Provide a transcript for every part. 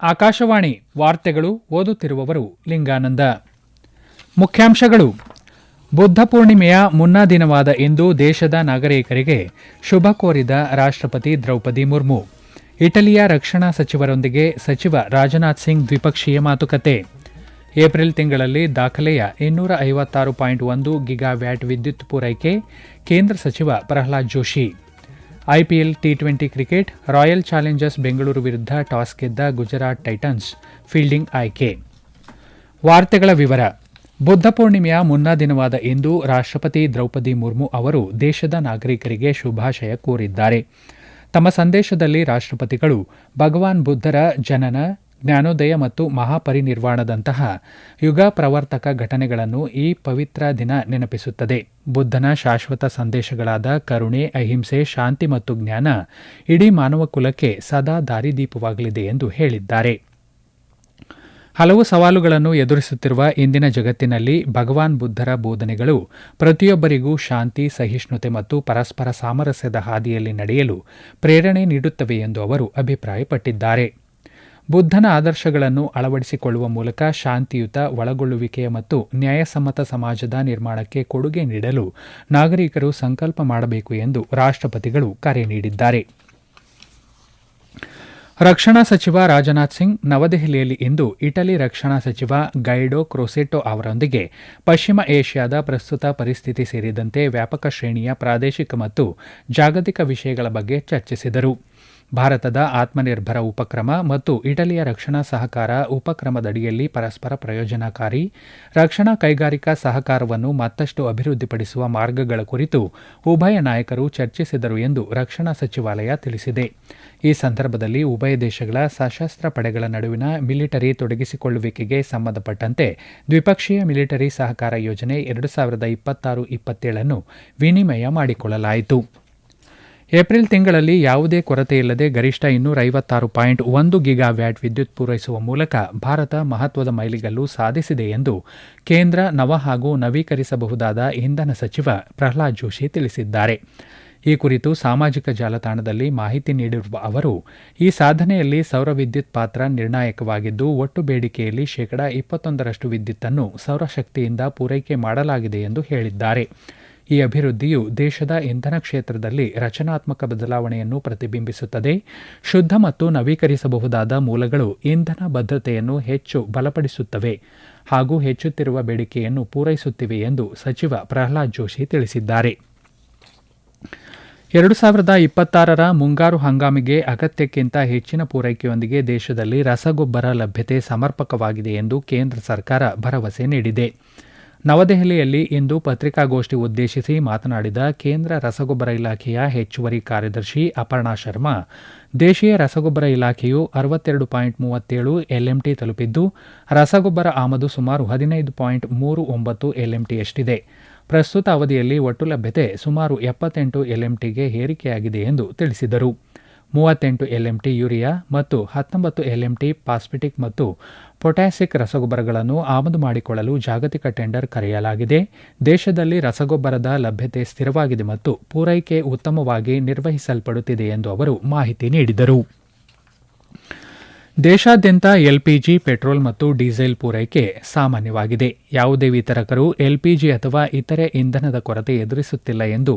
ಆಕಾಶವಾಣಿ ವಾರ್ತೆಗಳು ಓದುತ್ತಿರುವವರು ಲಿಂಗಾನಂದ. ಮುಖ್ಯಾಂಶಗಳು. ಬುದ್ಧ ಪೂರ್ಣಿಮೆಯ ಮುನ್ನಾ ದಿನವಾದ ಇಂದು ದೇಶದ ನಾಗರಿಕರಿಗೆ ಶುಭ ಕೋರಿದ ರಾಷ್ಟ್ರಪತಿ ದ್ರೌಪದಿ ಮುರ್ಮು. ಇಟಲಿಯ ರಕ್ಷಣಾ ಸಚಿವರೊಂದಿಗೆ ಸಚಿವ ರಾಜನಾಥ್ ಸಿಂಗ್ ದ್ವಿಪಕ್ಷೀಯ ಮಾತುಕತೆ. ಏಪ್ರಿಲ್ ತಿಂಗಳಲ್ಲಿ ದಾಖಲೆಯ 256.1 ಗಿಗಾವ್ಯಾಟ್ ವಿದ್ಯುತ್ ಪೂರೈಕೆ, ಕೇಂದ್ರ ಸಚಿವ ಪ್ರಹ್ಲಾದ್ ಜೋಶಿ. ಐಪಿಎಲ್ ಟಿ20 ಕ್ರಿಕೆಟ್, ರಾಯಲ್ ಚಾಲೆಂಜರ್ಸ್ ಬೆಂಗಳೂರು ವಿರುದ್ಧ ಟಾಸ್ ಗೆದ್ದ ಗುಜರಾತ್ ಟೈಟನ್ಸ್ ಫೀಲ್ಡಿಂಗ್ ಆಯ್ಕೆ. ವಾರ್ತೆಗಳ ವಿವರ. ಬುದ್ಧ ಪೂರ್ಣಿಮೆಯ ಮುನ್ನಾ ದಿನವಾದ ಇಂದು ರಾಷ್ಟ್ರಪತಿ ದ್ರೌಪದಿ ಮುರ್ಮು ಅವರು ದೇಶದ ನಾಗರಿಕರಿಗೆ ಶುಭಾಶಯ ಕೋರಿದ್ದಾರೆ. ತಮ್ಮ ಸಂದೇಶದಲ್ಲಿ ರಾಷ್ಟ್ರಪತಿಗಳು ಭಗವಾನ್ ಬುದ್ಧರ ಜನನ, ಜ್ಞಾನೋದಯ ಮತ್ತು ಮಹಾಪರಿನಿರ್ವಾಣದಂತಹ ಯುಗ ಪ್ರವರ್ತಕ ಘಟನೆಗಳನ್ನು ಈ ಪವಿತ್ರ ದಿನ ನೆನಪಿಸುತ್ತದೆ. ಬುದ್ಧನ ಶಾಶ್ವತ ಸಂದೇಶಗಳಾದ ಕರುಣೆ, ಅಹಿಂಸೆ, ಶಾಂತಿ ಮತ್ತು ಜ್ಞಾನ ಇಡೀ ಮಾನವ ಕುಲಕ್ಕೆ ಸದಾ ದಾರಿದೀಪವಾಗಲಿದೆ ಎಂದು ಹೇಳಿದ್ದಾರೆ. ಹಲವು ಸವಾಲುಗಳನ್ನು ಎದುರಿಸುತ್ತಿರುವ ಇಂದಿನ ಜಗತ್ತಿನಲ್ಲಿ ಭಗವಾನ್ ಬುದ್ಧರ ಬೋಧನೆಗಳು ಪ್ರತಿಯೊಬ್ಬರಿಗೂ ಶಾಂತಿ, ಸಹಿಷ್ಣುತೆ ಮತ್ತು ಪರಸ್ಪರ ಸಾಮರಸ್ಯದ ಹಾದಿಯಲ್ಲಿ ನಡೆಯಲು ಪ್ರೇರಣೆ ನೀಡುತ್ತವೆ ಎಂದು ಅವರು ಅಭಿಪ್ರಾಯಪಟ್ಟಿದ್ದಾರೆ. ಬುದ್ಧನ ಆದರ್ಶಗಳನ್ನು ಅಳವಡಿಸಿಕೊಳ್ಳುವ ಮೂಲಕ ಶಾಂತಿಯುತ, ಒಳಗೊಳ್ಳುವಿಕೆಯ ಮತ್ತು ನ್ಯಾಯಸಮ್ಮತ ಸಮಾಜದ ನಿರ್ಮಾಣಕ್ಕೆ ಕೊಡುಗೆ ನೀಡಲು ನಾಗರಿಕರು ಸಂಕಲ್ಪ ಮಾಡಬೇಕು ಎಂದು ರಾಷ್ಟ್ರಪತಿಗಳು ಕರೆ ನೀಡಿದ್ದಾರೆ. ರಕ್ಷಣಾ ಸಚಿವ ರಾಜನಾಥ್ ಸಿಂಗ್ ನವದೆಹಲಿಯಲ್ಲಿ ಇಂದು ಇಟಲಿ ರಕ್ಷಣಾ ಸಚಿವ ಗೈಡೋ ಕ್ರೊಸೆಟ್ಟೊ ಅವರೊಂದಿಗೆ ಪಶ್ಚಿಮ ಏಷ್ಯಾದ ಪ್ರಸ್ತುತ ಪರಿಸ್ಥಿತಿ ಸೇರಿದಂತೆ ವ್ಯಾಪಕ ಶ್ರೇಣಿಯ ಪ್ರಾದೇಶಿಕ ಮತ್ತು ಜಾಗತಿಕ ವಿಷಯಗಳ ಬಗ್ಗೆ ಚರ್ಚಿಸಿದರು. ಭಾರತದ ಆತ್ಮನಿರ್ಭರ ಉಪಕ್ರಮ ಮತ್ತು ಇಟಲಿಯ ರಕ್ಷಣಾ ಸಹಕಾರ ಉಪಕ್ರಮದಡಿಯಲ್ಲಿ ಪರಸ್ಪರ ಪ್ರಯೋಜನಕಾರಿ ರಕ್ಷಣಾ ಕೈಗಾರಿಕಾ ಸಹಕಾರವನ್ನು ಮತ್ತಷ್ಟು ಅಭಿವೃದ್ಧಿಪಡಿಸುವ ಮಾರ್ಗಗಳ ಕುರಿತು ಉಭಯ ನಾಯಕರು ಚರ್ಚಿಸಿದರು ಎಂದು ರಕ್ಷಣಾ ಸಚಿವಾಲಯ ತಿಳಿಸಿದೆ. ಈ ಸಂದರ್ಭದಲ್ಲಿ ಉಭಯ ದೇಶಗಳ ಸಶಸ್ತ್ರ ಪಡೆಗಳ ನಡುವಿನ ಮಿಲಿಟರಿ ತೊಡಗಿಸಿಕೊಳ್ಳುವಿಕೆಗೆ ಸಂಬಂಧಪಟ್ಟಂತೆ ದ್ವಿಪಕ್ಷೀಯ ಮಿಲಿಟರಿ ಸಹಕಾರ ಯೋಜನೆ 2026-27 ವಿನಿಮಯ ಮಾಡಿಕೊಳ್ಳಲಾಯಿತು. ಏಪ್ರಿಲ್ ತಿಂಗಳಲ್ಲಿ ಯಾವುದೇ ಕೊರತೆಯಿಲ್ಲದೆ ಗರಿಷ್ಠ 256.1 ಗಿಗಾವ್ಯಾಟ್ ವಿದ್ಯುತ್ ಪೂರೈಸುವ ಮೂಲಕ ಭಾರತ ಮಹತ್ವದ ಮೈಲಿಗಲ್ಲು ಸಾಧಿಸಿದೆ ಎಂದು ಕೇಂದ್ರ ನವ ಹಾಗೂ ನವೀಕರಿಸಬಹುದಾದ ಇಂಧನ ಸಚಿವ ಪ್ರಹ್ಲಾದ್ ಜೋಶಿ ತಿಳಿಸಿದ್ದಾರೆ. ಈ ಕುರಿತು ಸಾಮಾಜಿಕ ಜಾಲತಾಣದಲ್ಲಿ ಮಾಹಿತಿ ನೀಡಿರುವ ಅವರು, ಈ ಸಾಧನೆಯಲ್ಲಿ ಸೌರ ವಿದ್ಯುತ್ ಪಾತ್ರ ನಿರ್ಣಾಯಕವಾಗಿದ್ದು, ಒಟ್ಟು ಬೇಡಿಕೆಯಲ್ಲಿ 21% ವಿದ್ಯುತ್ತನ್ನು ಸೌರಶಕ್ತಿಯಿಂದ ಪೂರೈಕೆ ಮಾಡಲಾಗಿದೆ ಎಂದು ಹೇಳಿದ್ದಾರೆ. ಈ ಅಭಿವೃದ್ಧಿಯು ದೇಶದ ಇಂಧನ ಕ್ಷೇತ್ರದಲ್ಲಿ ರಚನಾತ್ಮಕ ಬದಲಾವಣೆಯನ್ನು ಪ್ರತಿಬಿಂಬಿಸುತ್ತದೆ. ಶುದ್ಧ ಮತ್ತು ನವೀಕರಿಸಬಹುದಾದ ಮೂಲಗಳು ಇಂಧನ ಭದ್ರತೆಯನ್ನು ಹೆಚ್ಚು ಬಲಪಡಿಸುತ್ತವೆ ಹಾಗೂ ಹೆಚ್ಚುತ್ತಿರುವ ಬೇಡಿಕೆಯನ್ನು ಪೂರೈಸುತ್ತಿವೆ ಎಂದು ಸಚಿವ ಪ್ರಹ್ಲಾದ್ ಜೋಶಿ ತಿಳಿಸಿದ್ದಾರೆ. 2026ರ ಮುಂಗಾರು ಹಂಗಾಮಿಗೆ ಅಗತ್ಯಕ್ಕಿಂತ ಹೆಚ್ಚಿನ ಪೂರೈಕೆಯೊಂದಿಗೆ ದೇಶದಲ್ಲಿ ರಸಗೊಬ್ಬರ ಲಭ್ಯತೆ ಸಮರ್ಪಕವಾಗಿದೆ ಎಂದು ಕೇಂದ್ರ ಸರ್ಕಾರ ಭರವಸೆ ನೀಡಿದೆ. ನವದೆಹಲಿಯಲ್ಲಿ ಇಂದು ಪತ್ರಿಕಾಗೋಷ್ಠಿ ಉದ್ದೇಶಿಸಿ ಮಾತನಾಡಿದ ಕೇಂದ್ರ ರಸಗೊಬ್ಬರ ಇಲಾಖೆಯ ಹೆಚ್ಚುವರಿ ಕಾರ್ಯದರ್ಶಿ ಅಪರ್ಣಾ ಶರ್ಮಾ, ದೇಶೀಯ ರಸಗೊಬ್ಬರ ಇಲಾಖೆಯು 62.37 ಎಲ್ಎಂಟಿ ತಲುಪಿದ್ದು, ರಸಗೊಬ್ಬರ ಆಮದು ಸುಮಾರು 15.39 ಎಲ್ಎಂಟಿಯಷ್ಟಿದೆ. ಪ್ರಸ್ತುತ ಅವಧಿಯಲ್ಲಿ ಒಟ್ಟು ಲಭ್ಯತೆ ಸುಮಾರು 78 ಎಲ್ಎಂಟಿಗೆ ಏರಿಕೆಯಾಗಿದೆ ಎಂದು ತಿಳಿಸಿದರು. 38 ಎಲ್ಎಂಟಿ ಯೂರಿಯಾ ಮತ್ತು 19 ಎಲ್ಎಂಟಿ ಫಾಸ್ಫೇಟಿಕ್ ಮತ್ತು ಪೊಟ್ಯಾಸಿಕ್ ರಸಗೊಬ್ಬರಗಳನ್ನು ಆಮದು ಮಾಡಿಕೊಳ್ಳಲು ಜಾಗತಿಕ ಟೆಂಡರ್ ಕರೆಯಲಾಗಿದೆ. ದೇಶದಲ್ಲಿ ರಸಗೊಬ್ಬರದ ಲಭ್ಯತೆ ಸ್ಥಿರವಾಗಿದೆ ಮತ್ತು ಪೂರೈಕೆ ಉತ್ತಮವಾಗಿ ನಿರ್ವಹಿಸಲ್ಪಡುತ್ತಿದೆ ಎಂದು ಅವರು ಮಾಹಿತಿ ನೀಡಿದರು. ದೇಶಾದ್ಯಂತ ಎಲ್ಪಿಜಿ, ಪೆಟ್ರೋಲ್ ಮತ್ತು ಡೀಸೆಲ್ ಪೂರೈಕೆ ಸಾಮಾನ್ಯವಾಗಿದೆ. ಯಾವುದೇ ವಿತರಕರು ಎಲ್ಪಿಜಿ ಅಥವಾ ಇತರೆ ಇಂಧನದ ಕೊರತೆ ಎದುರಿಸುತ್ತಿಲ್ಲ ಎಂದು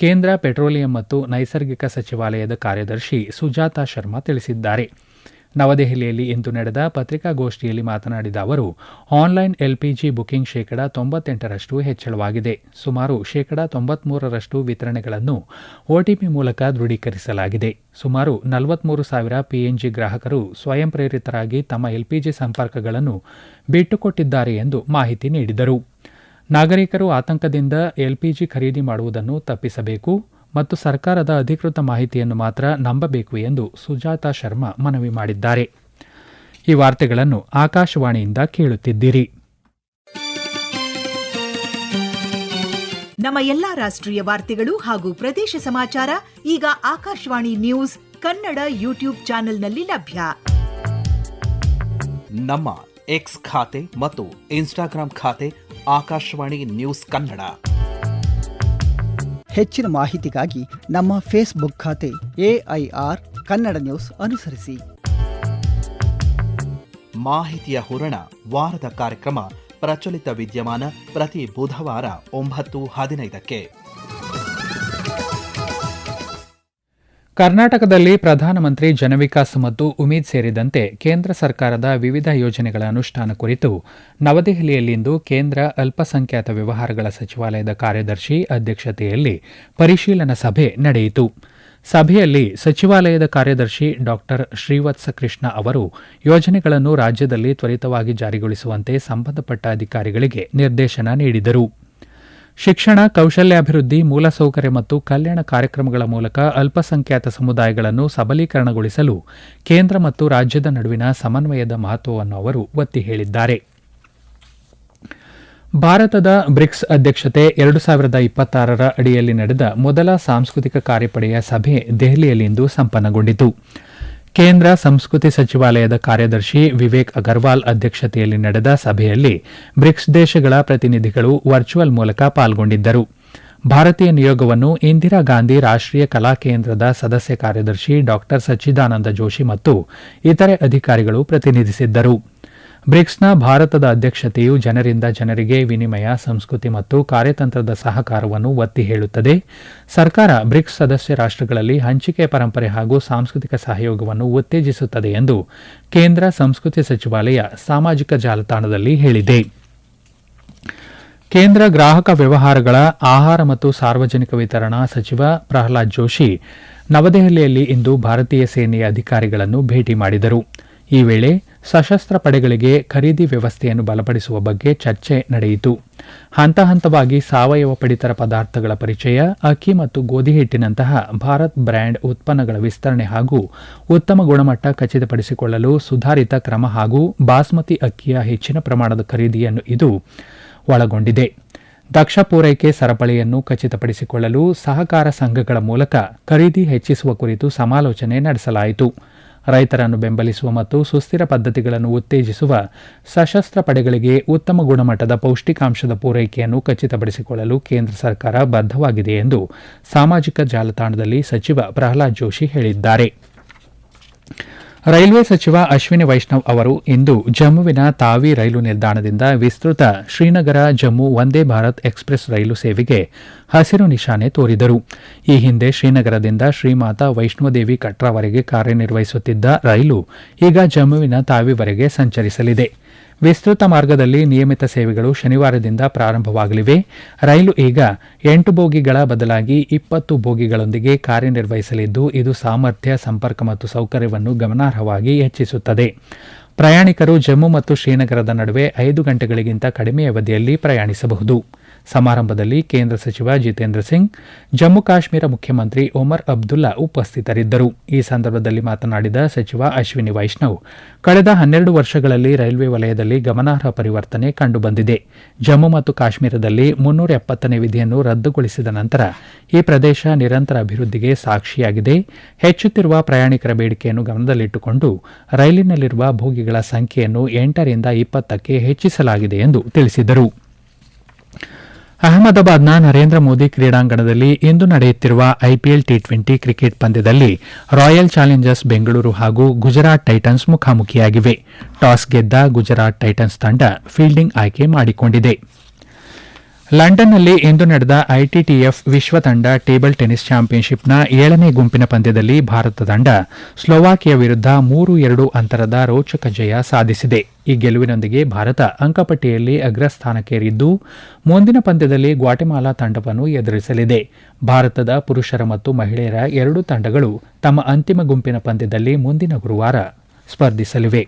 ಕೇಂದ್ರ ಪೆಟ್ರೋಲಿಯಂ ಮತ್ತು ನೈಸರ್ಗಿಕ ಸಚಿವಾಲಯದ ಕಾರ್ಯದರ್ಶಿ ಸುಜಾತಾ ಶರ್ಮಾ ತಿಳಿಸಿದ್ದಾರೆ. ನವದೆಹಲಿಯಲ್ಲಿ ಇಂದು ನಡೆದ ಪತ್ರಿಕಾಗೋಷ್ಠಿಯಲ್ಲಿ ಮಾತನಾಡಿದ ಅವರು, ಆನ್ಲೈನ್ ಎಲ್ಪಿಜಿ ಬುಕಿಂಗ್ 98% ಹೆಚ್ಚಳವಾಗಿದೆ. ಸುಮಾರು 93% ವಿತರಣೆಗಳನ್ನು ಒಟಿಪಿ ಮೂಲಕ ದೃಢೀಕರಿಸಲಾಗಿದೆ. ಸುಮಾರು 43,000 ಪಿಎನ್ಜಿ ಗ್ರಾಹಕರು ಸ್ವಯಂ ಪ್ರೇರಿತರಾಗಿ ತಮ್ಮ ಎಲ್ಪಿಜಿ ಸಂಪರ್ಕಗಳನ್ನು ಬಿಟ್ಟುಕೊಟ್ಟಿದ್ದಾರೆ ಎಂದು ಮಾಹಿತಿ ನೀಡಿದರು. ನಾಗರಿಕರು ಆತಂಕದಿಂದ ಎಲ್ಪಿಜಿ ಖರೀದಿ ಮಾಡುವುದನ್ನು ತಪ್ಪಿಸಬೇಕು ಮತ್ತು ಸರ್ಕಾರದ ಅಧಿಕೃತ ಮಾಹಿತಿಯನ್ನು ಮಾತ್ರ ನಂಬಬೇಕು ಎಂದು ಸುಜಾತಾ ಶರ್ಮಾ ಮನವಿ ಮಾಡಿದ್ದಾರೆ. ಈ ವಾರ್ತೆಗಳನ್ನು ಆಕಾಶವಾಣಿಯಿಂದ ಕೇಳುತ್ತಿದ್ದೀರಿ. ನಮ್ಮ ಎಲ್ಲಾ ರಾಷ್ಟ್ರೀಯ ವಾರ್ತೆಗಳು ಹಾಗೂ ಪ್ರದೇಶ ಸಮಾಚಾರ ಈಗ ಆಕಾಶವಾಣಿ ನ್ಯೂಸ್ ಕನ್ನಡ ಯೂಟ್ಯೂಬ್ ಚಾನೆಲ್ನಲ್ಲಿ ಲಭ್ಯ. ನಮ್ಮ ಎಕ್ಸ್ ಖಾತೆ ಮತ್ತು ಇನ್ಸ್ಟಾಗ್ರಾಂ ಖಾತೆ ಆಕಾಶವಾಣಿ ನ್ಯೂಸ್ ಕನ್ನಡ. ಹೆಚ್ಚಿನ ಮಾಹಿತಿಗಾಗಿ ನಮ್ಮ ಫೇಸ್ಬುಕ್ ಖಾತೆ AIR ಕನ್ನಡ ನ್ಯೂಸ್ ಅನುಸರಿಸಿ. ಮಾಹಿತಿಯ ಹೂರಣ ವಾರದ ಕಾರ್ಯಕ್ರಮ ಪ್ರಚಲಿತ ವಿದ್ಯಮಾನ ಪ್ರತಿ ಬುಧವಾರ 9:15ಕ್ಕೆ. ಕರ್ನಾಟಕದಲ್ಲಿ ಪ್ರಧಾನಮಂತ್ರಿ ಜನವಿಕಾಸ್ ಮತ್ತು ಉಮೀದ್ ಸೇರಿದಂತೆ ಕೇಂದ್ರ ಸರ್ಕಾರದ ವಿವಿಧ ಯೋಜನೆಗಳ ಅನುಷ್ಠಾನ ಕುರಿತು ನವದೆಹಲಿಯಲ್ಲಿಂದು ಕೇಂದ್ರ ಅಲ್ಪಸಂಖ್ಯಾತ ವ್ಯವಹಾರಗಳ ಸಚಿವಾಲಯದ ಕಾರ್ಯದರ್ಶಿ ಅಧ್ಯಕ್ಷತೆಯಲ್ಲಿ ಪರಿಶೀಲನಾ ಸಭೆ ನಡೆಯಿತು. ಸಭೆಯಲ್ಲಿ ಸಚಿವಾಲಯದ ಕಾರ್ಯದರ್ಶಿ ಡಾ ಶ್ರೀವತ್ಸ ಕೃಷ್ಣ ಅವರು ಯೋಜನೆಗಳನ್ನು ರಾಜ್ಯದಲ್ಲಿ ತ್ವರಿತವಾಗಿ ಜಾರಿಗೊಳಿಸುವಂತೆ ಸಂಬಂಧಪಟ್ಟ ಅಧಿಕಾರಿಗಳಿಗೆ ನಿರ್ದೇಶನ ನೀಡಿದರು. ಶಿಕ್ಷಣ, ಕೌಶಲ್ಯಾಭಿವೃದ್ಧಿ, ಮೂಲಸೌಕರ್ಯ ಮತ್ತು ಕಲ್ಯಾಣ ಕಾರ್ಯಕ್ರಮಗಳ ಮೂಲಕ ಅಲ್ಪಸಂಖ್ಯಾತ ಸಮುದಾಯಗಳನ್ನು ಸಬಲೀಕರಣಗೊಳಿಸಲು ಕೇಂದ್ರ ಮತ್ತು ರಾಜ್ಯದ ನಡುವಿನ ಸಮನ್ವಯದ ಮಹತ್ವವನ್ನು ಅವರು ಒತ್ತಿ ಹೇಳಿದ್ದಾರೆ. ಭಾರತದ ಬ್ರಿಕ್ಸ್ ಅಧ್ಯಕ್ಷತೆ 2026ರ ಅಡಿಯಲ್ಲಿ ನಡೆದ ಮೊದಲ ಸಾಂಸ್ಕೃತಿಕ ಕಾರ್ಯಪಡೆಯ ಸಭೆ ದೆಹಲಿಯಲ್ಲಿಂದು ಸಂಪನ್ನಗೊಂಡಿತು. ಕೇಂದ್ರ ಸಂಸ್ಕೃತಿ ಸಚಿವಾಲಯದ ಕಾರ್ಯದರ್ಶಿ ವಿವೇಕ್ ಅಗರ್ವಾಲ್ ಅಧ್ಯಕ್ಷತೆಯಲ್ಲಿ ನಡೆದ ಸಭೆಯಲ್ಲಿ ಬ್ರಿಕ್ಸ್ ದೇಶಗಳ ಪ್ರತಿನಿಧಿಗಳು ವರ್ಚುವಲ್ ಮೂಲಕ ಪಾಲ್ಗೊಂಡಿದ್ದರು. ಭಾರತೀಯ ನಿಯೋಗವನ್ನು ಇಂದಿರಾ ಗಾಂಧಿ ರಾಷ್ಟ್ರೀಯ ಕಲಾ ಕೇಂದ್ರದ ಸದಸ್ಯ ಕಾರ್ಯದರ್ಶಿ ಡಾ ಸಚ್ಚಿದಾನಂದ ಜೋಶಿ ಮತ್ತು ಇತರೆ ಅಧಿಕಾರಿಗಳು ಪ್ರತಿನಿಧಿಸಿದ್ದರು. ಬ್ರಿಕ್ಸ್ನ ಭಾರತದ ಅಧ್ಯಕ್ಷತೆಯು ಜನರಿಂದ ಜನರಿಗೆ ವಿನಿಮಯ, ಸಂಸ್ಕೃತಿ ಮತ್ತು ಕಾರ್ಯತಂತ್ರದ ಸಹಕಾರವನ್ನು ಒತ್ತಿ ಹೇಳುತ್ತದೆ. ಸರ್ಕಾರ ಬ್ರಿಕ್ಸ್ ಸದಸ್ಯ ರಾಷ್ಟ್ರಗಳಲ್ಲಿ ಹಂಚಿಕೆ ಪರಂಪರೆ ಹಾಗೂ ಸಾಂಸ್ಕೃತಿಕ ಸಹಯೋಗವನ್ನು ಉತ್ತೇಜಿಸುತ್ತದೆ ಎಂದು ಕೇಂದ್ರ ಸಂಸ್ಕೃತಿ ಸಚಿವಾಲಯ ಸಾಮಾಜಿಕ ಜಾಲತಾಣದಲ್ಲಿ ಹೇಳಿದೆ. ಕೇಂದ್ರ ಗ್ರಾಹಕ ವ್ಯವಹಾರಗಳ, ಆಹಾರ ಮತ್ತು ಸಾರ್ವಜನಿಕ ವಿತರಣಾ ಸಚಿವ ಪ್ರಹ್ಲಾದ್ ಜೋಶಿ ನವದೆಹಲಿಯಲ್ಲಿ ಇಂದು ಭಾರತೀಯ ಸೇನೆಯ ಅಧಿಕಾರಿಗಳನ್ನು ಭೇಟಿ ಮಾಡಿದರು. ಈ ವೇಳೆ ಸಶಸ್ತ್ರ ಪಡೆಗಳಿಗೆ ಖರೀದಿ ವ್ಯವಸ್ಥೆಯನ್ನು ಬಲಪಡಿಸುವ ಬಗ್ಗೆ ಚರ್ಚೆ ನಡೆಯಿತು. ಹಂತ ಹಂತವಾಗಿ ಸಾವಯವ ಪಡಿತರ ಪದಾರ್ಥಗಳ ಪರಿಚಯ, ಅಕ್ಕಿ ಮತ್ತು ಗೋಧಿ ಹಿಟ್ಟಿನಂತಹ ಭಾರತ್ ಬ್ರ್ಯಾಂಡ್ ಉತ್ಪನ್ನಗಳ ವಿಸ್ತರಣೆ ಹಾಗೂ ಉತ್ತಮ ಗುಣಮಟ್ಟ ಖಚಿತಪಡಿಸಿಕೊಳ್ಳಲು ಸುಧಾರಿತ ಕ್ರಮ ಹಾಗೂ ಬಾಸ್ಮತಿ ಅಕ್ಕಿಯ ಹೆಚ್ಚಿನ ಪ್ರಮಾಣದ ಖರೀದಿಯನ್ನು ಇದು ಒಳಗೊಂಡಿದೆ. ದಕ್ಷ ಪೂರೈಕೆ ಸರಪಳಿಯನ್ನು ಖಚಿತಪಡಿಸಿಕೊಳ್ಳಲು ಸಹಕಾರ ಸಂಘಗಳ ಮೂಲಕ ಖರೀದಿ ಹೆಚ್ಚಿಸುವ ಕುರಿತು ಸಮಾಲೋಚನೆ ನಡೆಸಲಾಯಿತು. ರೈತರನ್ನು ಬೆಂಬಲಿಸುವ ಮತ್ತು ಸುಸ್ಥಿರ ಪದ್ಧತಿಗಳನ್ನು ಉತ್ತೇಜಿಸುವ, ಸಶಸ್ತ್ರ ಪಡೆಗಳಿಗೆ ಉತ್ತಮ ಗುಣಮಟ್ಟದ ಪೌಷ್ಟಿಕಾಂಶದ ಪೂರೈಕೆಯನ್ನು ಖಚಿತಪಡಿಸಿಕೊಳ್ಳಲು ಕೇಂದ್ರ ಸರ್ಕಾರ ಬದ್ಧವಾಗಿದೆ ಎಂದು ಸಾಮಾಜಿಕ ಜಾಲತಾಣದಲ್ಲಿ ಸಚಿವ ಪ್ರಹ್ಲಾದ್ ಜೋಶಿ ಹೇಳಿದ್ದಾರೆ. ರೈಲ್ವೆ ಸಚಿವ ಅಶ್ವಿನಿ ವೈಷ್ಣವ್ ಅವರು ಇಂದು ಜಮ್ಮುವಿನ ತಾವಿ ರೈಲು ನಿಲ್ದಾಣದಿಂದ ವಿಸ್ತೃತ ಶ್ರೀನಗರ ಜಮ್ಮು ವಂದೇ ಭಾರತ್ ಎಕ್ಸ್ಪ್ರೆಸ್ ರೈಲು ಸೇವೆಗೆ ಹಸಿರು ನಿಶಾನೆ ತೋರಿದರು. ಈ ಹಿಂದೆ ಶ್ರೀನಗರದಿಂದ ಶ್ರೀಮಾತಾ ವೈಷ್ಣೋದೇವಿ ಕಟ್ರಾವರೆಗೆ ಕಾರ್ಯನಿರ್ವಹಿಸುತ್ತಿದ್ದ ರೈಲು ಈಗ ಜಮ್ಮುವಿನ ತಾವಿವರೆಗೆ ಸಂಚರಿಸಲಿದೆ. ವಿಸ್ತೃತ ಮಾರ್ಗದಲ್ಲಿ ನಿಯಮಿತ ಸೇವೆಗಳು ಶನಿವಾರದಿಂದ ಪ್ರಾರಂಭವಾಗಲಿವೆ. ರೈಲು ಈಗ 8 ಬೋಗಿಗಳ ಬದಲಾಗಿ 20 ಬೋಗಿಗಳೊಂದಿಗೆ ಕಾರ್ಯನಿರ್ವಹಿಸಲಿದ್ದು, ಇದು ಸಾಮರ್ಥ್ಯ, ಸಂಪರ್ಕ ಮತ್ತು ಸೌಕರ್ಯವನ್ನು ಗಮನಾರ್ಹವಾಗಿ ಹೆಚ್ಚಿಸುತ್ತದೆ. ಪ್ರಯಾಣಿಕರು ಜಮ್ಮು ಮತ್ತು ಶ್ರೀನಗರದ ನಡುವೆ 5 ಗಂಟೆಗಳಿಗಿಂತ ಕಡಿಮೆ ಅವಧಿಯಲ್ಲಿ ಪ್ರಯಾಣಿಸಬಹುದು. ಸಮಾರಂಭದಲ್ಲಿ ಕೇಂದ್ರ ಸಚಿವ ಜಿತೇಂದ್ರ ಸಿಂಗ್, ಜಮ್ಮು ಕಾಶ್ಮೀರ ಮುಖ್ಯಮಂತ್ರಿ ಒಮರ್ ಅಬ್ದುಲ್ಲಾ ಉಪಸ್ಥಿತರಿದ್ದರು. ಈ ಸಂದರ್ಭದಲ್ಲಿ ಮಾತನಾಡಿದ ಸಚಿವ ಅಶ್ವಿನಿ ವೈಷ್ಣವ್, ಕಳೆದ 12 ವರ್ಷಗಳಲ್ಲಿ ರೈಲ್ವೆ ವಲಯದಲ್ಲಿ ಗಮನಾರ್ಹ ಪರಿವರ್ತನೆ ಕಂಡುಬಂದಿದೆ. ಜಮ್ಮು ಮತ್ತು ಕಾಶ್ಮೀರದಲ್ಲಿ 370ನೇ ವಿಧಿಯನ್ನು ರದ್ದುಗೊಳಿಸಿದ ನಂತರ ಈ ಪ್ರದೇಶ ನಿರಂತರ ಅಭಿವೃದ್ಧಿಗೆ ಸಾಕ್ಷಿಯಾಗಿದೆ. ಹೆಚ್ಚುತ್ತಿರುವ ಪ್ರಯಾಣಿಕರ ಬೇಡಿಕೆಯನ್ನು ಗಮನದಲ್ಲಿಟ್ಟುಕೊಂಡು ರೈಲಿನಲ್ಲಿರುವ ಬೋಗಿಗಳ ಸಂಖ್ಯೆಯನ್ನು 8ರಿಂದ 20ಕ್ಕೆ ಹೆಚ್ಚಿಸಲಾಗಿದೆ ಎಂದು ತಿಳಿಸಿದರು. ಅಹಮದಾಬಾದ್ನ ನರೇಂದ್ರ ಮೋದಿ ಕ್ರೀಡಾಂಗಣದಲ್ಲಿ ಇಂದು ನಡೆಯುತ್ತಿರುವ ಐಪಿಎಲ್ ಟಿ20 ಕ್ರಿಕೆಟ್ ಪಂದ್ಯದಲ್ಲಿ ರಾಯಲ್ ಚಾಲೆಂಜರ್ಸ್ ಬೆಂಗಳೂರು ಹಾಗೂ ಗುಜರಾತ್ ಟೈಟನ್ಸ್ ಮುಖಾಮುಖಿಯಾಗಿವೆ. ಟಾಸ್ ಗೆದ್ದ ಗುಜರಾತ್ ಟೈಟನ್ಸ್ ತಂಡ ಫೀಲ್ಡಿಂಗ್ ಆಯ್ಕೆ ಮಾಡಿಕೊಂಡಿದೆ. ಲಂಡನ್ನಲ್ಲಿ ಇಂದು ನಡೆದ ಐಟಿಟಿಎಫ್ ವಿಶ್ವ ತಂಡ ಟೇಬಲ್ ಟೆನಿಸ್ ಚಾಂಪಿಯನ್ಶಿಪ್ನ 7ನೇ ಗುಂಪಿನ ಪಂದ್ಯದಲ್ಲಿ ಭಾರತ ತಂಡ ಸ್ಲೋವಾಕಿಯಾ ವಿರುದ್ಧ 3-2 ಅಂತರದ ರೋಚಕ ಜಯ ಸಾಧಿಸಿದೆ. ಈ ಗೆಲುವಿನೊಂದಿಗೆ ಭಾರತ ಅಂಕಪಟ್ಟಿಯಲ್ಲಿ ಅಗ್ರಸ್ಥಾನಕ್ಕೇರಿದ್ದು, ಮುಂದಿನ ಪಂದ್ಯದಲ್ಲಿ ಗ್ವಾಟೆಮಾಲಾ ತಂಡವನ್ನು ಎದುರಿಸಲಿದೆ. ಭಾರತದ ಪುರುಷರ ಮತ್ತು ಮಹಿಳೆಯರ 2 ತಂಡಗಳು ತಮ್ಮ ಅಂತಿಮ ಗುಂಪಿನ ಪಂದ್ಯದಲ್ಲಿ ಮುಂದಿನ ಗುರುವಾರ ಸ್ಪರ್ಧಿಸಲಿವೆ.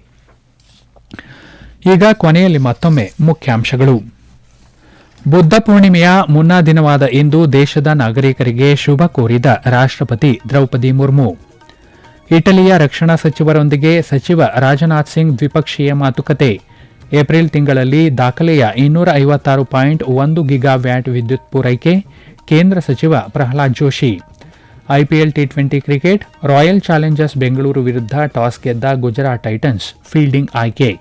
ಈಗ ಕೊನೆಯಲ್ಲಿ ಮತ್ತೊಮ್ಮೆ ಮುಖ್ಯಾಂಶಗಳು. ಬುದ್ಧ ಪೂರ್ಣಿಮೆಯ ಮುನ್ನಾ ದಿನವಾದ ಇಂದು ದೇಶದ ನಾಗರಿಕರಿಗೆ ಶುಭ ಕೋರಿದ ರಾಷ್ಟ್ರಪತಿ ದ್ರೌಪದಿ ಮುರ್ಮು. ಇಟಲಿಯ ರಕ್ಷಣಾ ಸಚಿವರೊಂದಿಗೆ ಸಚಿವ ರಾಜನಾಥ್ ಸಿಂಗ್ ದ್ವಿಪಕ್ಷೀಯ ಮಾತುಕತೆ. ಏಪ್ರಿಲ್ ತಿಂಗಳಲ್ಲಿ ದಾಖಲೆಯ 256.1 ಗಿಗಾವ್ಯಾಟ್ ವಿದ್ಯುತ್ ಪೂರೈಕೆ. ಕೇಂದ್ರ ಸಚಿವ ಪ್ರಹ್ಲಾದ್ ಜೋಶಿ. ಐಪಿಎಲ್ ಟಿ20 ಕ್ರಿಕೆಟ್, ರಾಯಲ್ ಚಾಲೆಂಜರ್ಸ್ ಬೆಂಗಳೂರು ವಿರುದ್ಧ ಟಾಸ್ ಗೆದ್ದ ಗುಜರಾತ್ ಟೈಟನ್ಸ್ ಫೀಲ್ಡಿಂಗ್ ಆಯ್ಕೆ.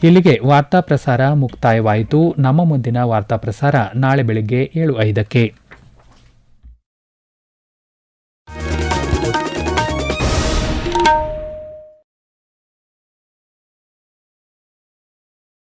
ಇಲ್ಲಿಗೆ ವಾರ್ತಾ ಪ್ರಸಾರ ಮುಕ್ತಾಯವಾಯಿತು. ನಮ್ಮ ಮುಂದಿನ ವಾರ್ತಾ ಪ್ರಸಾರ ನಾಳೆ ಬೆಳಗ್ಗೆ 7:05ಕ್ಕೆ.